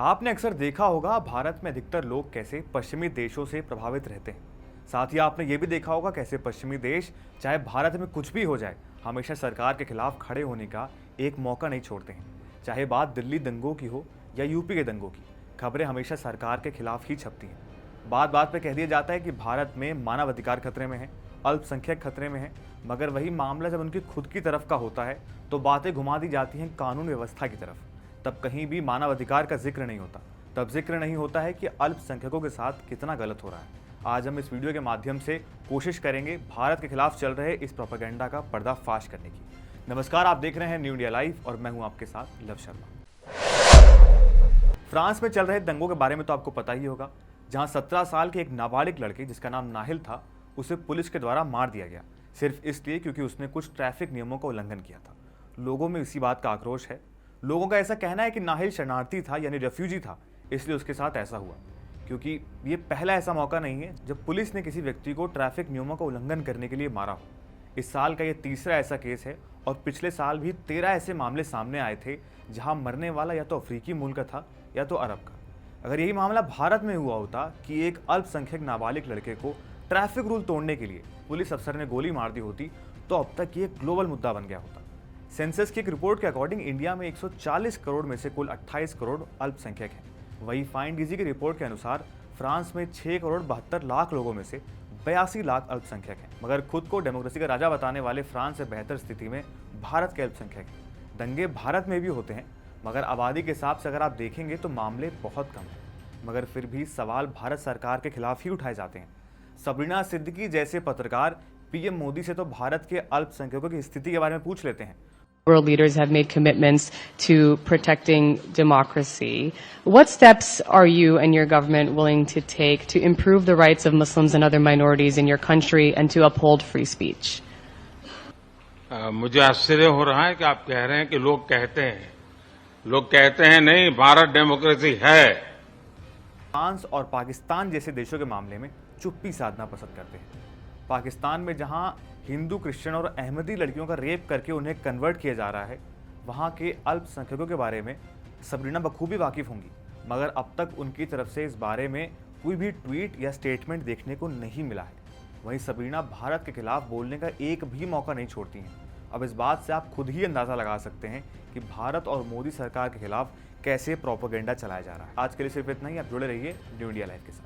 आपने अक्सर देखा होगा भारत में अधिकतर लोग कैसे पश्चिमी देशों से प्रभावित रहते हैं। साथ ही आपने ये भी देखा होगा कैसे पश्चिमी देश चाहे भारत में कुछ भी हो जाए हमेशा सरकार के खिलाफ खड़े होने का एक मौका नहीं छोड़ते हैं। चाहे बात दिल्ली दंगों की हो या यूपी के दंगों की, खबरें हमेशा सरकार के खिलाफ ही छपती हैं। बात बात पे कह दिया जाता है कि भारत में मानवाधिकार खतरे में है, अल्पसंख्यक खतरे में है, मगर वही मामला जब उनकी खुद की तरफ का होता है तो बातें घुमा दी जाती हैं कानून व्यवस्था की तरफ। तब कहीं भी मानवाधिकार का जिक्र नहीं होता, तब जिक्र नहीं होता है कि अल्पसंख्यकों के साथ कितना गलत हो रहा है। आज हम इस वीडियो के माध्यम से कोशिश करेंगे भारत के खिलाफ चल रहे इस प्रोपेगेंडा का पर्दाफाश करने की। नमस्कार, आप देख रहे हैं न्यू इंडिया लाइव और मैं हूं आपके साथ लव शर्मा। फ्रांस में चल रहे दंगों के बारे में तो आपको पता ही होगा, जहां 17 साल के एक नाबालिग लड़के जिसका नाम नाहिल था, उसे पुलिस के द्वारा मार दिया गया सिर्फ इसलिए क्योंकि उसने कुछ ट्रैफिक नियमों का उल्लंघन किया था। लोगों में इसी बात का आक्रोश है। लोगों का ऐसा कहना है कि नाहिल शरणार्थी था, यानी रेफ्यूजी था, इसलिए उसके साथ ऐसा हुआ। क्योंकि ये पहला ऐसा मौका नहीं है जब पुलिस ने किसी व्यक्ति को ट्रैफिक नियमों का उल्लंघन करने के लिए मारा हो। इस साल का ये तीसरा ऐसा केस है और पिछले साल भी 13 ऐसे मामले सामने आए थे जहां मरने वाला या तो अफ्रीकी मूल का था या तो अरब का। अगर यही मामला भारत में हुआ होता कि एक अल्पसंख्यक नाबालिग लड़के को ट्रैफिक रूल तोड़ने के लिए पुलिस अफसर ने गोली मार दी होती तो अब तक ये ग्लोबल मुद्दा बन गया होता। सेंसस की एक रिपोर्ट के अकॉर्डिंग इंडिया में 140 करोड़ में से कुल 28 करोड़ अल्पसंख्यक हैं। वहीं फाइंड डीजी की रिपोर्ट के अनुसार फ्रांस में 6 करोड़ 72 लाख लोगों में से 82 लाख अल्पसंख्यक हैं। मगर खुद को डेमोक्रेसी का राजा बताने वाले फ्रांस से बेहतर स्थिति में भारत के अल्पसंख्यक हैं। दंगे भारत में भी होते हैं, मगर आबादी के हिसाब से अगर आप देखेंगे तो मामले बहुत कम हैं। मगर फिर भी सवाल भारत सरकार के खिलाफ ही उठाए जाते हैं। सबरीना सिद्दीकी जैसे पत्रकार पीएम मोदी से तो भारत के अल्पसंख्यकों की स्थिति के बारे में पूछ लेते हैं। World leaders have made commitments to protecting democracy. What steps are you and your government willing to take to improve the rights of Muslims and other minorities in your country and to uphold free speech? मुझे आश्चर्य हो रहा है कि आप कह रहे हैं कि लोग कहते हैं नहीं, भारत डेमोक्रेसी है। फ्रांस और पाकिस्तान जैसे देशों के मामले में चुप्पी साधना पसंद करते हैं। पाकिस्तान में जहां हिंदू, क्रिश्चियन और अहमदी लड़कियों का रेप करके उन्हें कन्वर्ट किया जा रहा है, वहां के अल्पसंख्यकों के बारे में सबरीना बखूबी वाकिफ होंगी, मगर अब तक उनकी तरफ से इस बारे में कोई भी ट्वीट या स्टेटमेंट देखने को नहीं मिला है। वहीं सबरीना भारत के खिलाफ बोलने का एक भी मौका नहीं छोड़ती हैं। अब इस बात से आप खुद ही अंदाज़ा लगा सकते हैं कि भारत और मोदी सरकार के खिलाफ कैसे प्रोपेगेंडा चलाया जा रहा है। आज के लिए सिर्फ इतना ही। आप जुड़े रहिए न्यू इंडिया लाइव के साथ।